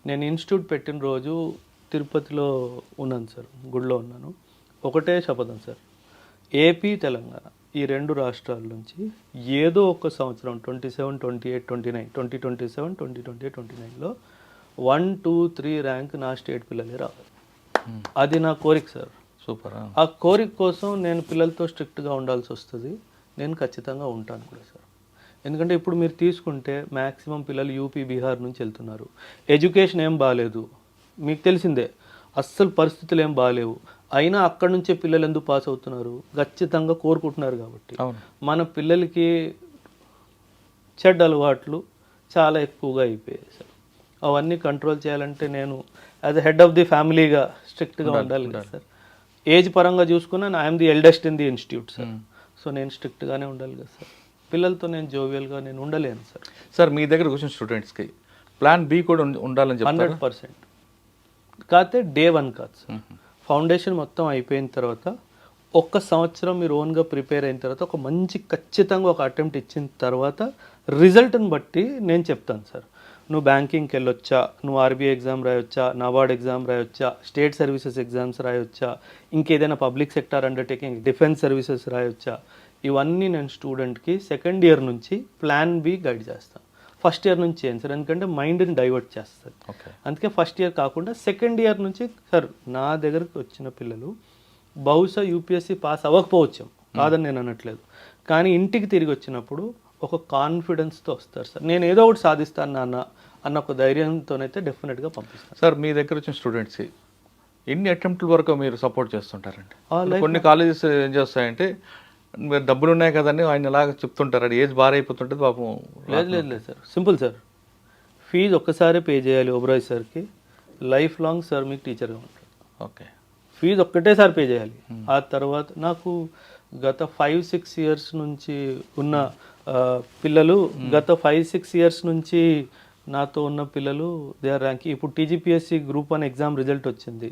నేను ఇన్స్టిట్యూట్ పెట్టిన రోజు తిరుపతిలో ఉన్నాను సార్, గుడిలో ఉన్నాను. ఒకటే శపథం సార్, ఏపీ తెలంగాణ ఈ 2 రాష్ట్రాల నుంచి ఏదో ఒక సంవత్సరం 27, 28, 29, 2027, 2028, 29లో 1, 2, 3 ర్యాంక్ నా స్టేట్ పిల్లలే రావాలి. అది నా కోరిక సార్. సూపర్. ఆ కోరిక కోసం నేను పిల్లలతో స్ట్రిక్ట్గా ఉండాల్సి వస్తుంది, నేను ఖచ్చితంగా ఉంటాను కూడా సార్. ఎందుకంటే ఇప్పుడు మీరు తీసుకుంటే మ్యాక్సిమం పిల్లలు యూపీ బీహార్ నుంచి వెళ్తున్నారు. ఎడ్యుకేషన్ ఏం బాగాలేదు, మీకు తెలిసిందే, అస్సలు పరిస్థితులు ఏం బాగాలేవు. అయినా అక్కడి నుంచే పిల్లలు ఎందుకు పాస్ అవుతున్నారు, ఖచ్చితంగా కోరుకుంటున్నారు కాబట్టి. మన పిల్లలకి చెడ్డ అలవాట్లు చాలా ఎక్కువగా అయిపోయాయి సార్. అవన్నీ కంట్రోల్ చేయాలంటే నేను as a head of the ఫ్యామిలీగా స్ట్రిక్ట్గా ఉండాలి కదా సార్. ఏజ్ పరంగా చూసుకున్నా I'm the eldest in the institute sir. So నేను స్ట్రిక్ట్గానే ఉండాలి కదా సార్. పిల్లలతో నేను జోవియల్గా నేను ఉండలేను సార్. సార్ మీ దగ్గర కూర్చొని స్టూడెంట్స్కి ప్లాన్ బి కూడా ఉండాలని చెప్పి 100%. కాకపోతే డే 1 కాదు సార్. ఫౌండేషన్ మొత్తం అయిపోయిన తర్వాత 1 సంవత్సరం మీరు ఓన్గా ప్రిపేర్ అయిన తర్వాత ఒక మంచి ఖచ్చితంగా ఒక అటెంప్ట్ ఇచ్చిన తర్వాత రిజల్ట్ని బట్టి నేను చెప్తాను సార్. నువ్వు బ్యాంకింగ్కి వెళ్ళొచ్చా, నువ్వు ఆర్బీఐ ఎగ్జామ్ రాయొచ్చా, నాబార్డ్ ఎగ్జామ్ రాయొచ్చా, స్టేట్ సర్వీసెస్ ఎగ్జామ్స్ రాయొచ్చా, ఇంకేదైనా public sector undertaking defence services రాయొచ్చా, ఇవన్నీ నేను స్టూడెంట్కి సెకండ్ ఇయర్ నుంచి ప్లాన్ బి గైడ్ చేస్తాను. ఫస్ట్ ఇయర్ నుంచి చేయండి సార్, ఎందుకంటే మైండ్ని డైవర్ట్ చేస్తుంది. ఓకే. అందుకే ఫస్ట్ ఇయర్ కాకుండా సెకండ్ ఇయర్ నుంచి సార్ నా దగ్గరకు వచ్చిన పిల్లలు బహుశా యూపీఎస్సీ పాస్ అవ్వకపోవచ్చు, కాదని నేను అనట్లేదు, కానీ ఇంటికి తిరిగి వచ్చినప్పుడు ఒక కాన్ఫిడెన్స్తో వస్తారు సార్. నేను ఏదో ఒకటి సాధిస్తాను నాన్న అన్న ఒక ధైర్యంతోనైతే డెఫినెట్గా పంపిస్తాను. సార్ మీ దగ్గర వచ్చిన స్టూడెంట్స్ ఎన్ని అటెంప్ట్ల వరకు మీరు సపోర్ట్ చేస్తుంటారండి? life కొన్ని కాలేజెస్ ఏం చేస్తాయంటే మీరు డబ్బులు ఉన్నాయి కదండి ఆయన ఇలాగ చెప్తుంటారు, అది ఏజ్ బాగా అయిపోతుంటుంది పాపం. లేదు సార్, సింపుల్ సార్. ఫీజు ఒక్కసారి పే చేయాలి ఓబరాయ్ సార్కి, లైఫ్ లాంగ్ సార్ మీకు టీచర్గా ఉంటాడు. ఓకే. ఫీజు ఒక్కటేసారి పే చేయాలి. ఆ తర్వాత నాకు గత 5-6 ఇయర్స్ నుంచి ఉన్న పిల్లలు, గత 5-6 ఇయర్స్ నుంచి నాతో ఉన్న పిల్లలు దే ఆర్ ర్యాంక్. ఇప్పుడు టీజీపీఎస్సీ గ్రూప్ 1 ఎగ్జామ్ రిజల్ట్ వచ్చింది,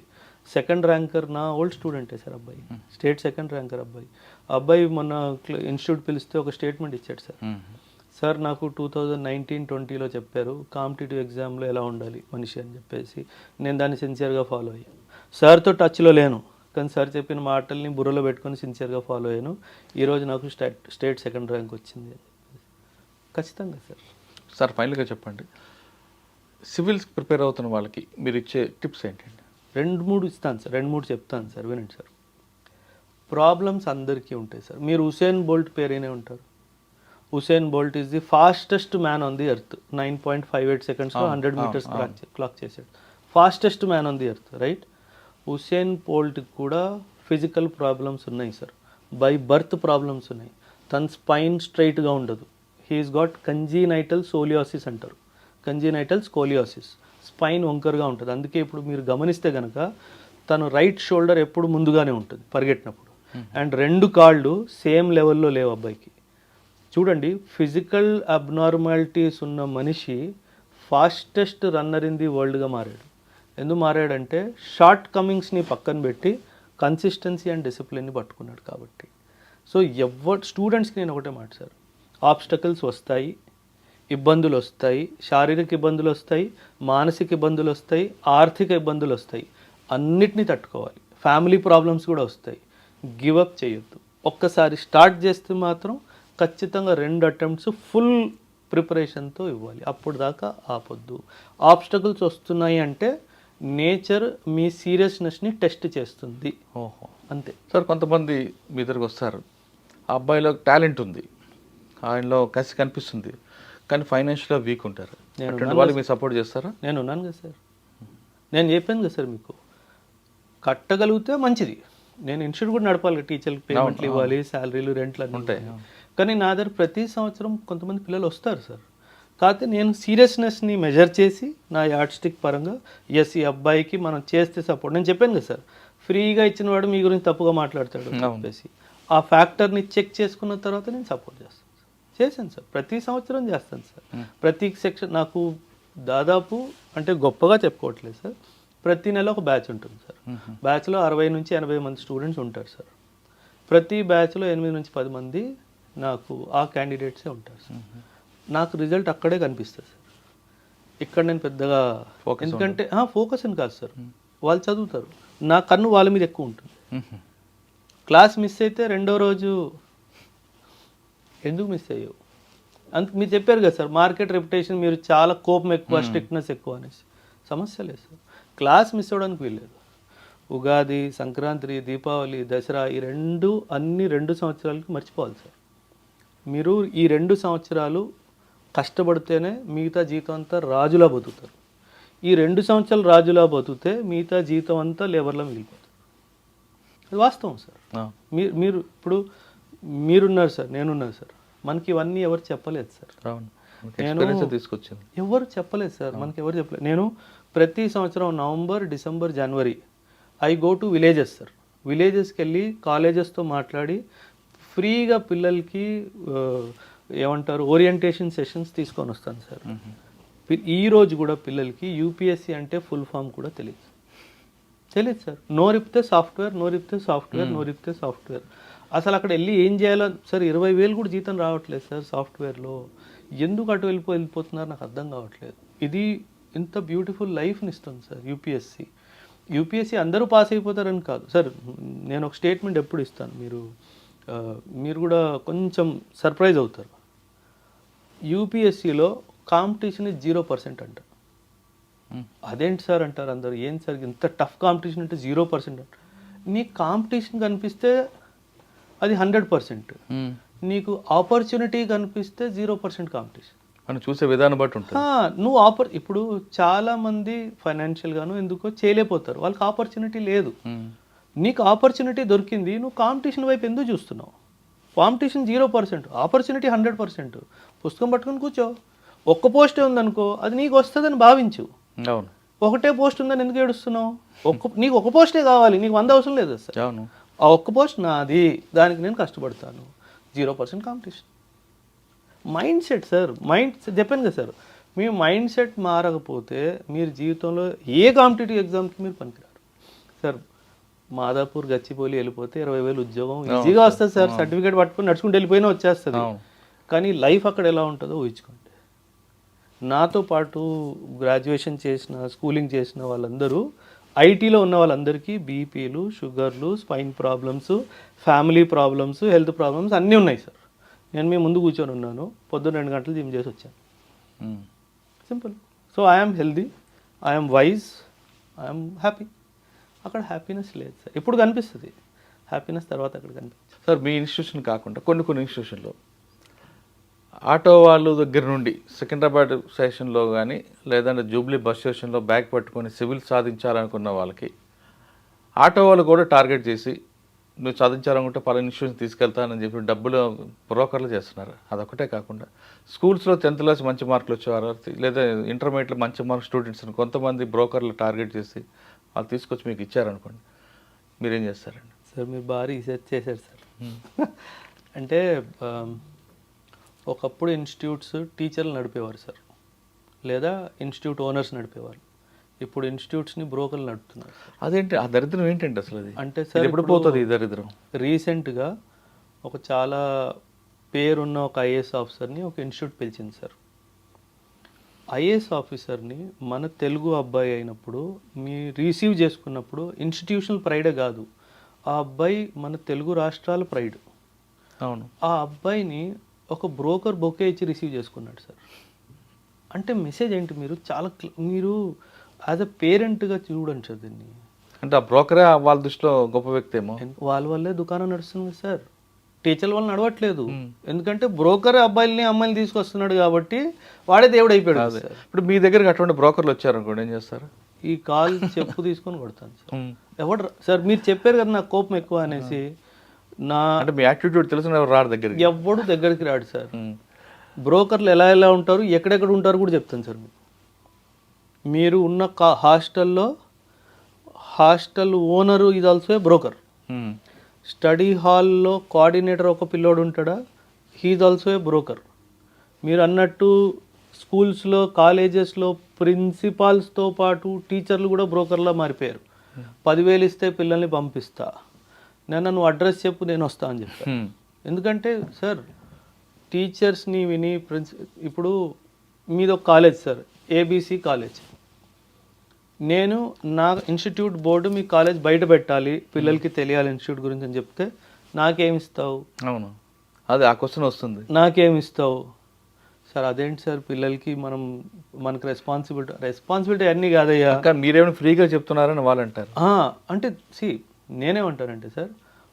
సెకండ్ ర్యాంకర్ నా ఓల్డ్ స్టూడెంటే సార్ అబ్బాయి, స్టేట్ సెకండ్ ర్యాంకర్ అబ్బాయి. అబ్బాయి మొన్న ఇన్స్టిట్యూట్ పిలిస్తే ఒక స్టేట్మెంట్ ఇచ్చాడు సార్. సార్ నాకు 2019-20లో చెప్పారు కాంపిటేటివ్ ఎగ్జామ్లో ఎలా ఉండాలి మనిషి అని చెప్పేసి, నేను దాన్ని సిన్సియర్గా ఫాలో అయ్యాను. సార్తో టచ్లో లేను, కానీ సార్ చెప్పిన మాటల్ని బుర్రలో పెట్టుకొని సిన్సియర్గా ఫాలో అయ్యాను. ఈరోజు నాకు స్టేట్ సెకండ్ ర్యాంక్ వచ్చింది. ఖచ్చితంగా సార్. సార్ ఫైనల్గా చెప్పండి, సివిల్స్ ప్రిపేర్ అవుతున్న వాళ్ళకి మీరు ఇచ్చే టిప్స్ ఏంటండి? 2-3 ఇస్తాను సార్, 2-3 చెప్తాను సార్, వినండి సార్. ప్రాబ్లమ్స్ అందరికీ ఉంటాయి సార్. మీరు హుసేన్ బోల్ట్ పేరేనే ఉంటారు. Usain Bolt is the fastest man on the earth. 9.58 సెకండ్స్లో 100 మీటర్స్ క్లాక్ చేశాడు. Fastest man on the earth, right? Usain బోల్ట్కి కూడా ఫిజికల్ ప్రాబ్లమ్స్ ఉన్నాయి సార్, బై బర్త్ ప్రాబ్లమ్స్ ఉన్నాయి. తన స్పైన్ స్ట్రైట్గా ఉండదు. హీఈస్ గాట్ కంజీనైటల్ సోలియాసిస్ అంటారు, కంజీనైటల్ స్కోలియాసిస్. స్పైన్ వంకరగా ఉంటుంది. అందుకే ఇప్పుడు మీరు గమనిస్తే కనుక తను రైట్ షోల్డర్ ఎప్పుడు ముందుగానే ఉంటుంది పరిగెట్టినప్పుడు, అండ్ 2 కాళ్ళు సేమ్ లెవెల్లో లేవు అబ్బాయికి. చూడండి, ఫిజికల్ అబ్నార్మాలిటీస్ ఉన్న మనిషి ఫాస్టెస్ట్ రన్నర్ ఇన్ ది వరల్డ్గా మారాడు. ఎందుకు మారాడంటే షార్ట్ కమింగ్స్ని పక్కన పెట్టి కన్సిస్టెన్సీ అండ్ డిసిప్లిన్ని పట్టుకున్నాడు కాబట్టి. సో స్టూడెంట్స్కి నేను ఒకటే మాట సార్, ఆబ్స్టకల్స్ వస్తాయి, ఇబ్బందులు వస్తాయి, శారీరక ఇబ్బందులు వస్తాయి, మానసిక ఇబ్బందులు వస్తాయి, ఆర్థిక ఇబ్బందులు వస్తాయి, అన్నిటినీ తట్టుకోవాలి. ఫ్యామిలీ ప్రాబ్లమ్స్ కూడా వస్తాయి. గివప్ చేయొద్దు. ఒక్కసారి స్టార్ట్ చేస్తే మాత్రం ఖచ్చితంగా 2 అటెంప్ట్స్ ఫుల్ ప్రిపరేషన్తో ఇవ్వాలి, అప్పుడు దాకా ఆపొద్దు. ఆబ్స్టకల్స్ వస్తున్నాయి అంటే నేచర్ మీ సీరియస్నెస్ని టెస్ట్ చేస్తుంది. ఓహో, అంతే సార్. కొంతమంది మీ దగ్గరకు వస్తారు, ఆ అబ్బాయిలో టాలెంట్ ఉంది, ఆయనలో కసి కనిపిస్తుంది, కానీ ఫైనాన్షియల్గా వీక్ ఉంటారు. అటువంటి వాళ్ళకి మీరు సపోర్ట్ చేస్తారా? నేను ఉన్నాను కదా సార్, నేను చెప్పాను కదా సార్ మీకు, కట్టగలిగితే మంచిది. నేను ఇన్స్టిట్యూట్ కూడా నడపాలి, టీచర్కి పేమెంట్లు ఇవ్వాలి, శాలరీలు, రెంట్లు అన్నీ ఉంటాయి. కానీ నా దగ్గర ప్రతి సంవత్సరం కొంతమంది పిల్లలు వస్తారు సార్. కాకపోతే నేను సీరియస్నెస్ని మెజర్ చేసి నా యార్డ్ స్టిక్ పరంగా ఎస్ ఈ అబ్బాయికి మనం చేస్తే సపోర్ట్. నేను చెప్పాను కదా సార్, ఫ్రీగా ఇచ్చిన వాడు మీ గురించి తప్పుగా మాట్లాడతాడు అని చెప్పేసి ఆ ఫ్యాక్టర్ని చెక్ చేసుకున్న తర్వాత నేను సపోర్ట్ చేశాను సార్. ప్రతి సంవత్సరం చేస్తాను సార్. ప్రతి సెక్షన్ నాకు దాదాపు, అంటే గొప్పగా చెప్పుకోవట్లేదు సార్, ప్రతి నెల ఒక బ్యాచ్ ఉంటుంది సార్. బ్యాచ్లో 60 నుంచి 80 మంది స్టూడెంట్స్ ఉంటారు సార్. ప్రతి బ్యాచ్లో 8 నుంచి 10 మంది నాకు ఆ క్యాండిడేట్సే ఉంటారు సార్. నాకు రిజల్ట్ అక్కడే కనిపిస్తుంది సార్. ఇక్కడ నేను పెద్దగా ఎందుకంటే ఫోకస్ అని కాదు సార్, వాళ్ళు చదువుతారు, నా కన్ను వాళ్ళ మీద ఎక్కువ ఉంటుంది. క్లాస్ మిస్ అయితే 2వ రోజు ఎందుకు మిస్ అయ్యావు మీరు చెప్పారు కదా సార్, మార్కెట్ రెప్యుటేషన్, మీరు చాలా కోపం ఎక్కువ, స్ట్రిక్ట్నెస్ ఎక్కువ అనేసి. సమస్య లేదు సార్, క్లాస్ మిస్ అవ్వడానికి వీల్లేదు. ఉగాది, సంక్రాంతి, దీపావళి, దసరా, ఈ అన్ని 2 సంవత్సరాలకి మర్చిపోవాలి సార్. మీరు ఈ 2 సంవత్సరాలు కష్టపడితేనే మిగతా జీవితం అంతా రాజులా బతుకుతారు. ఈ 2 సంవత్సరాలు రాజులా బతుకుతే మిగతా జీవితం అంతా లేబర్లో మిగిలిపోతుంది. అది వాస్తవం సార్. మీరు ఇప్పుడు మీరున్నారు సార్, నేనున్నారు సార్, మనకి ఇవన్నీ ఎవరు చెప్పలేదు సార్. నేను తీసుకొచ్చాను, ఎవరు చెప్పలేదు సార్, మనకి ఎవరు చెప్పలేదు. నేను ప్రతి సంవత్సరం November, December, January I go to villages sir. విలేజెస్కి వెళ్ళి కాలేజెస్తో మాట్లాడి ఫ్రీగా పిల్లలకి ఏమంటారు ఓరియంటేషన్ సెషన్స్ తీసుకొని వస్తాను సార్. ఈరోజు కూడా పిల్లలకి యూపీఎస్సీ అంటే ఫుల్ ఫామ్ కూడా తెలియదు సార్. నోరిప్తే సాఫ్ట్వేర్, నోరిప్తే సాఫ్ట్వేర్, నోరిప్తే సాఫ్ట్వేర్. అసలు అక్కడ వెళ్ళి ఏం చేయాలో సార్, 20,000 కూడా జీతం రావట్లేదు సార్ సాఫ్ట్వేర్లో. ఎందుకు అటు వెళ్ళిపోతున్నారు నాకు అర్థం కావట్లేదు. ఇది ఇంత బ్యూటిఫుల్ లైఫ్ని ఇస్తుంది సార్ యూపీఎస్సీ అందరూ పాస్ అయిపోతారని కాదు సార్. నేను ఒక స్టేట్మెంట్ ఎప్పుడు ఇస్తాను, మీరు మీరు కూడా కొంచెం సర్ప్రైజ్ అవుతారు. యూపీఎస్సీలో కాంపిటీషన్ 0% అంటారు. అదేంటి సార్ అంటారు అందరు. ఏం సార్ ఇంత టఫ్ కాంపిటీషన్ అంటే 0% అంటారు. నీకు కాంపిటీషన్ కనిపిస్తే అది 100%. నీకు ఆపర్చునిటీ కనిపిస్తే 0% కాంపిటీషన్. మనం చూసే విధానం బట్టి ఉంటుంది. నువ్వు ఇప్పుడు చాలా మంది ఫైనాన్షియల్ గాను ఎందుకో చేయలేకపోతారు, వాళ్ళకి ఆపర్చునిటీ లేదు. నీకు ఆపర్చునిటీ దొరికింది, నువ్వు కాంపిటీషన్ వైపు ఎందుకు చూస్తున్నావు? Competition 0%, opportunity 100%. పుస్తకం పట్టుకొని కూర్చో. ఒక్క పోస్టే ఉందనుకో, అది నీకు వస్తుందని భావించు. అవును. ఒకటే పోస్ట్ ఉందని ఎందుకు ఏడుస్తున్నావు? నీకు ఒక పోస్టే కావాలి, నీకు 100 అవసరం లేదు సార్. అవును. ఆ ఒక్క పోస్ట్ నాది, దానికి నేను కష్టపడతాను. 0% కాంపిటీషన్. మైండ్ సెట్ సార్, చెప్పాను కదా సార్, మీ మైండ్ సెట్ మారకపోతే మీరు జీవితంలో ఏ కాంపిటేటివ్ ఎగ్జామ్కి మీరు పనికిరారు సార్. మాదాపూర్ గచ్చిపోలి వెళ్ళిపోతే 20,000 ఉద్యోగం ఈజీగా వస్తుంది సార్. సర్టిఫికేట్ పట్టుకొని నడుచుకుంటూ వెళ్ళిపోయినా వచ్చేస్తుంది. కానీ లైఫ్ అక్కడ ఎలా ఉంటుందో ఊహించుకోండి. నాతో పాటు గ్రాడ్యుయేషన్ చేసిన, స్కూలింగ్ చేసిన వాళ్ళందరూ, ఐటీలో ఉన్న వాళ్ళందరికీ బీపీలు, షుగర్లు, spine problems, family problems, health problems అన్నీ ఉన్నాయి సార్. నేను మీ ముందు కూర్చొని ఉన్నాను, పొద్దున్న 2 గంటలు జిమ్ చేసి వచ్చాను. Simple. So I'm healthy, I'm wise, I'm happy. అక్కడ హ్యాపీనెస్ లేదు సార్. ఎప్పుడు కనిపిస్తుంది హ్యాపీనెస్, తర్వాత అక్కడ కనిపిస్తుంది సార్. మీ ఇన్స్టిట్యూషన్ కాకుండా కొన్ని ఇన్స్టిట్యూషన్లో ఆటో వాళ్ళ దగ్గర నుండి సికింద్రాబాద్ స్టేషన్లో కానీ లేదంటే జూబ్లీ బస్ స్టేషన్లో బ్యాగ్ పట్టుకొని సివిల్ సాధించాలనుకున్న వాళ్ళకి ఆటో వాళ్ళు కూడా టార్గెట్ చేసి నువ్వు సాధించాలనుకుంటే పలానా ఇన్స్టిట్యూషన్ తీసుకెళ్తానని చెప్పి డబ్బులు బ్రోకర్లు చేస్తున్నారు. అదొకటే కాకుండా స్కూల్స్లో 10th క్లాస్ మంచి మార్కులు వచ్చేవారు, లేదా ఇంటర్మీడియట్లో మంచి మార్క్ స్టూడెంట్స్ని కొంతమంది బ్రోకర్లు టార్గెట్ చేసి వాళ్ళు తీసుకొచ్చి మీకు ఇచ్చారనుకోండి, మీరేం చేస్తారండి? సార్ మీరు బాగా రీసెర్చ్ చేశారు సార్. అంటే ఒకప్పుడు ఇన్స్టిట్యూట్స్ టీచర్లు నడిపేవారు సార్, లేదా ఇన్స్టిట్యూట్ ఓనర్స్ నడిపేవారు. ఇప్పుడు ఇన్స్టిట్యూట్స్ని బ్రోకర్లు నడుపుతున్నారు. అదేంటి ఆ దరిద్రం ఏంటంటే అసలు అది? అంటే సార్ ఎప్పుడు పోతుంది ఈ దరిద్రం? రీసెంట్గా ఒక చాలా పేరున్న ఒక ఐఏఎస్ ఆఫీసర్ని ఒక ఇన్స్టిట్యూట్ పిలిచింది సార్. ఐఏఎస్ ఆఫీసర్ని మన తెలుగు అబ్బాయి అయినప్పుడు మీ రిసీవ్ చేసుకున్నప్పుడు ఇన్స్టిట్యూషనల్ ప్రైడే కాదు, ఆ అబ్బాయి మన తెలుగు రాష్ట్రాల ప్రైడ్. అవును. ఆ అబ్బాయిని ఒక బ్రోకర్ బొకే ఇచ్చి రిసీవ్ చేసుకున్నాడు సార్. అంటే మెసేజ్ ఏంటి? మీరు యాజ్ అ పేరెంట్గా చూడండి సార్ దీన్ని. అంటే ఆ బ్రోకరే వాళ్ళ దృష్టిలో గొప్ప వ్యక్తి ఏమో. వాళ్ళ వల్లే దుకాణం నడుస్తుంది సార్, టీచర్ల వల్ల నడవట్లేదు. ఎందుకంటే బ్రోకర్ అబ్బాయిల్ని అమ్మాయిని తీసుకొస్తున్నాడు కాబట్టి వాడే దేవుడు అయిపోయాడు. ఇప్పుడు మీ దగ్గరకు అటువంటి బ్రోకర్లు వచ్చారనుకోండి, ఏం చేస్తారు? ఈ కాల్ చెప్పు తీసుకొని కొడతాను సార్. ఎవడు సార్ మీరు చెప్పారు కదా నాకు కోపం ఎక్కువ అనేసి. అంటే మీ యాటిట్యూడ్ తెలిసిన రాడు దగ్గరికి, ఎవడు దగ్గరికి రాడు సార్. బ్రోకర్లు ఎలా ఉంటారు, ఎక్కడెక్కడ ఉంటారు కూడా చెప్తాను సార్. మీరు ఉన్న హాస్టల్ ఓనరు ఇది ఆల్సో ఏ బ్రోకర్. స్టడీ హాల్లో కోఆర్డినేటర్ ఒక పిల్లోడు ఉంటాడా, హీజ్ ఆల్సో ఏ బ్రోకర్. మీరు అన్నట్టు స్కూల్స్లో, కాలేజెస్లో ప్రిన్సిపాల్స్తో పాటు టీచర్లు కూడా బ్రోకర్లా మారిపోయారు. 10,000 ఇస్తే పిల్లల్ని పంపిస్తా, నువ్వు అడ్రస్ చెప్పు నేను వస్తా అని చెప్తాను. ఎందుకంటే సార్ టీచర్స్ని విని ఇప్పుడు మీది ఒక కాలేజ్ సార్, ఏబీసీ కాలేజ్. నేను నా ఇన్స్టిట్యూట్ బోర్డు మీ కాలేజ్ బయట పెట్టాలి, పిల్లలకి తెలియాలి ఇన్స్టిట్యూట్ గురించి అని చెప్తే నాకేమిస్తావు? అవును, అదే ఆ క్వశ్చన్ వస్తుంది. నాకేమిస్తావు సార్? అదేంటి సార్, పిల్లలకి మనకు రెస్పాన్సిబిలిటీ అన్నీ కాదయ్యా. కానీ మీరేమైనా ఫ్రీగా చెప్తున్నారని వాళ్ళు అంటారు. అంటే నేనేమంటానంటే సార్,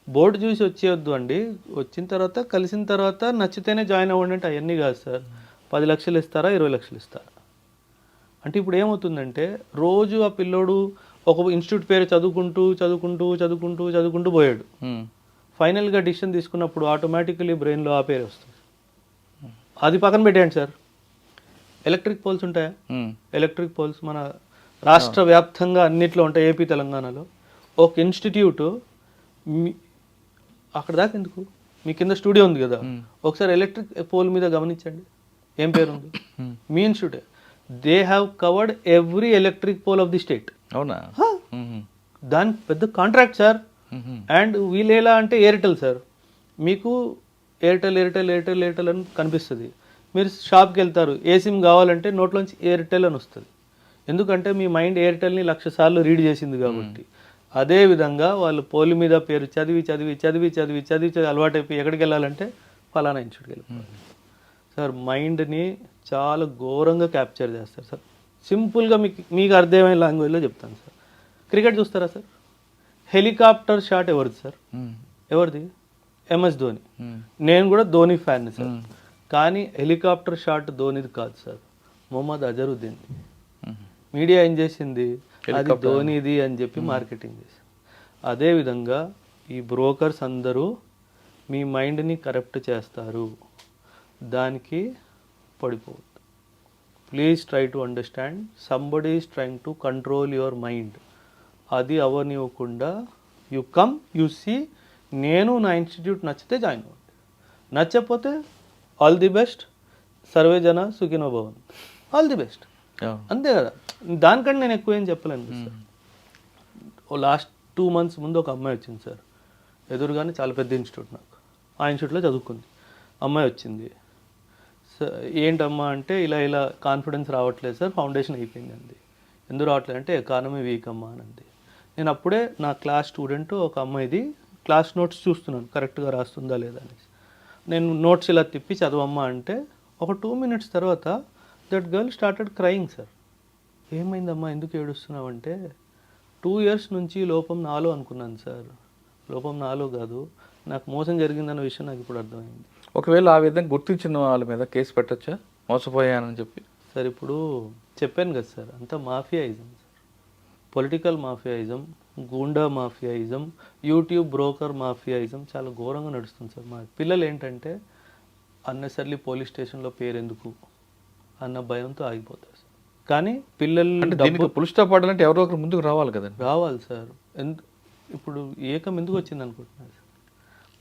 బోర్డు చూసి వచ్చేయొద్దు అండి, వచ్చిన తర్వాత కలిసిన తర్వాత నచ్చితేనే జాయిన్ అవ్వండి అంటే అవన్నీ కాదు సార్. 10 లక్షలు ఇస్తారా, 20 లక్షలు ఇస్తారా? అంటే ఇప్పుడు ఏమవుతుందంటే రోజు ఆ పిల్లోడు ఒక ఇన్స్టిట్యూట్ పేరు చదువుకుంటూ పోయాడు. ఫైనల్గా డిసిషన్ తీసుకున్నప్పుడు ఆటోమేటికలీ బ్రెయిన్లో ఆ పేరు వస్తుంది. అది పక్కన పెట్టేయండి సార్. ఎలక్ట్రిక్ పోల్స్ ఉంటాయా? ఎలక్ట్రిక్ పోల్స్ మన రాష్ట్ర వ్యాప్తంగా అన్నిట్లో ఉంటాయి, ఏపీ తెలంగాణలో. ఒక ఇన్స్టిట్యూట్ అక్కడ దాకా ఎందుకు, మీ కింద స్టూడియో ఉంది కదా, ఒకసారి ఎలక్ట్రిక్ పోల్ మీద గమనించండి, ఏం పేరు ఉంది? మీ ఇన్స్టిట్యూటే. They have covered every electric pole of the state. అవునా? దాని పెద్ద కాంట్రాక్ట్ సార్. అండ్ వీళ్ళు ఎలా అంటే ఎయిర్టెల్ సార్, మీకు ఎయిర్టెల్ అని కనిపిస్తుంది. మీరు షాప్కి వెళ్తారు, ఏ సిమ్ కావాలంటే నోట్లోంచి ఎయిర్టెల్ అని వస్తుంది. ఎందుకంటే మీ మైండ్ ఎయిర్టెల్ని 1,00,000 సార్లు రీడ్ చేసింది కాబట్టి. అదే విధంగా వాళ్ళు పోలి మీద పేరు చదివి అలవాటైపోయి ఎక్కడికి వెళ్ళాలంటే ఫలానా ఇన్స్టిట్యూట్కి వెళ్ళిపోవాలి సార్. మైండ్ని చాలా ఘోరంగా క్యాప్చర్ చేస్తారు సార్. సింపుల్గా మీకు అర్థమైన లాంగ్వేజ్లో చెప్తాను సార్. క్రికెట్ చూస్తారా సార్? హెలికాప్టర్ షాట్ ఎవరిది సార్? ఎవరిది? MS ధోని. నేను కూడా ధోని ఫ్యాన్ సార్. కానీ హెలికాప్టర్ షాట్ ధోనిది కాదు సార్, మొహమ్మద్ అజరుద్దీన్. మీడియా ఏం చేసింది, అది ధోనిది అని చెప్పి మార్కెటింగ్ చేసింది. అదేవిధంగా ఈ బ్రోకర్స్ అందరూ మీ మైండ్ని కరప్ట్ చేస్తారు, దానికి పడిపోవద్దు. Please try to understand somebody is trying to control your mind. అది అవనివ్వకుండా యు కమ్ యు సీ, నేను నా ఇన్స్టిట్యూట్ నచ్చితే జాయిన్ అవ్వండి, నచ్చకపోతే ఆల్ ది బెస్ట్, సర్వే జన సుఖినో భవన్, ఆల్ ది బెస్ట్, అంతే కదా. దానికంటే నేను ఎక్కువ ఏం చెప్పలేను సార్. ఓ లాస్ట్ 2 months ముందు ఒక అమ్మాయి వచ్చింది సార్, ఎదురుగానే చాలా పెద్ద ఇన్స్టిట్యూట్, నాకు ఆ ఇన్స్టిట్యూట్లో చదువుకుంది అమ్మాయి వచ్చింది. ఏంటమ్మా అంటే ఇలా కాన్ఫిడెన్స్ రావట్లేదు సార్, ఫౌండేషన్ అయిపోయింది అంది. ఎందుకు రావట్లేదు అంటే ఎకానమీ వీక్ అమ్మా అని అంది. నేను అప్పుడే నా క్లాస్ స్టూడెంట్ ఒక అమ్మాయిది క్లాస్ నోట్స్ చూస్తున్నాను కరెక్ట్గా రాస్తుందా లేదా అనేసి. నేను నోట్స్ ఇలా తిప్పి చదవమ్మా అంటే ఒక 2 minutes తర్వాత that girl started crying sir. ఏమైందమ్మా ఎందుకు ఏడుస్తున్నావు అంటే 2 years నుంచి లోపం నాలో అనుకున్నాను సార్. లోపం నాలో కాదు, నాకు మోసం జరిగిందన్న విషయం నాకు ఇప్పుడు అర్థమైంది. ఒకవేళ ఆ విధంగా గుర్తించిన వాళ్ళ మీద కేసు పెట్టచ్చా, మోసపోయానని చెప్పి? సార్ ఇప్పుడు చెప్పాను కదా సార్, అంతా mafiaism sir, political mafiaism, goonda mafiaism, YouTube broker mafiaism చాలా ఘోరంగా నడుస్తుంది సార్. మా పిల్లలు ఏంటంటే అన్నెసర్లీ పోలీస్ స్టేషన్లో పేరు ఎందుకు అన్న భయంతో ఆగిపోతారు సార్. కానీ పిల్లలు పుల్ స్టాప్ పడాలంటే ఎవరో ఒకరు ముందుకు రావాలి కదండి. రావాలి సార్. ఇప్పుడు ఏకం ఎందుకు వచ్చింది అనుకుంటున్నారు సార్?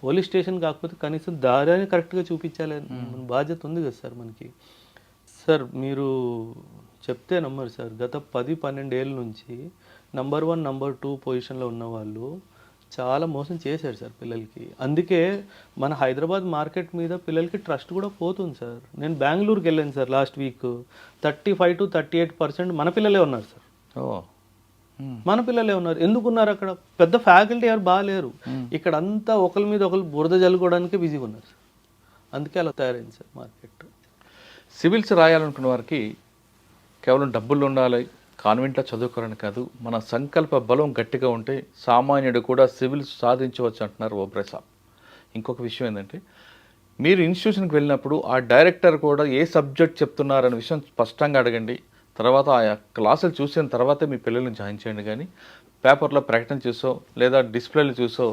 పోలీస్ స్టేషన్ కాకపోతే కనీసం దారిని కరెక్ట్గా చూపించాలి మన బాధ్యత ఉంది కదా సార్ మనకి. సార్ మీరు చెప్తే నమ్మరు సార్, గత 10-12 ఏళ్ళ నుంచి నంబర్ 1 నంబర్ 2 పొజిషన్లో ఉన్న వాళ్ళు చాలా మోసం చేశారు సార్ పిల్లలకి. అందుకే మన హైదరాబాద్ మార్కెట్ మీద పిల్లలకి ట్రస్ట్ కూడా పోతుంది సార్. నేను బెంగళూరుకి వెళ్ళాను సార్ లాస్ట్ వీక్, 35 to 38% మన పిల్లలే ఉన్నారు సార్. మన పిల్లలే ఉన్నారు. ఎందుకున్నారు అక్కడ? పెద్ద ఫ్యాకల్టీ ఎవరు బాగాలేరు. ఇక్కడ అంతా ఒకరి మీద ఒకరు బురద జల్లుకోవడానికే బిజీగా ఉన్నారు సార్. అందుకే అలా తయారైంది సార్ మార్కెట్. సివిల్స్ రాయాలనుకున్న వారికి కేవలం డబ్బులు ఉండాలి, కాన్వెంట్లో చదువుకోవాలని కాదు, మన సంకల్ప బలం గట్టిగా ఉంటే సామాన్యుడు కూడా సివిల్స్ సాధించవచ్చు అంటున్నారు ఓబ్రాయ్ సాబ్. ఇంకొక విషయం ఏంటంటే, మీరు ఇన్స్టిట్యూషన్కి వెళ్ళినప్పుడు ఆ డైరెక్టర్ కూడా ఏ సబ్జెక్ట్ చెప్తున్నారనే విషయం స్పష్టంగా అడగండి. తర్వాత ఆ క్లాసులు చూసిన తర్వాతే మీ పిల్లల్ని జాయిన్ చేయండి. కానీ పేపర్లో ప్రకటన చూసో లేదా డిస్ప్లేలు చూసో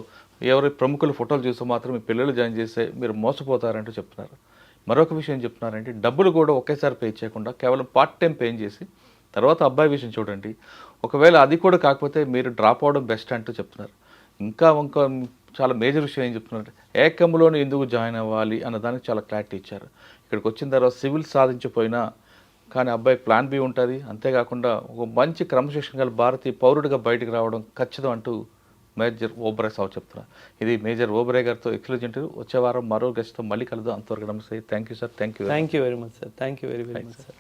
ఎవరి ప్రముఖుల ఫోటోలు చూసో మాత్రం మీ పిల్లలు జాయిన్ చేస్తే మీరు మోసపోతారంటూ చెప్తున్నారు. మరొక విషయం చెప్తున్నారంటే, డబ్బులు కూడా ఒకేసారి పే చేయకుండా కేవలం పార్ట్ టైం పే చేసి తర్వాత అబ్బాయి విషయం చూడండి. ఒకవేళ అది కూడా కాకపోతే మీరు డ్రాప్ అవడం బెస్ట్ అంటూ చెప్తున్నారు. ఇంకా చాలా మేజర్ విషయం ఏం చెప్తున్నారు, ఏకంలోనే ఎందుకు జాయిన్ అవ్వాలి అన్న దానికి చాలా క్లారిటీ ఇచ్చారు. ఇక్కడికి వచ్చిన తర్వాత సివిల్ సాధించిపోయినా కానీ అబ్బాయి ప్లాన్ బి ఉంటుంది. అంతేకాకుండా ఒక మంచి క్రమశిక్షణ గల భారతీయ పౌరుడిగా బయటకు రావడం ఖచ్చితం అంటూ మేజర్ ఓబ్రాయ్ సాబ్ చెప్తున్నారు. ఇది మేజర్ ఓబ్రాయ్ గారితో ఎక్స్క్లూజివ్. వచ్చే వారం మరో గెస్ట్తో మళ్ళీ కలుద్దాం. అంతవరకు నమస్తే. Thank you sir. Thank you very much sir. Thank you very much sir.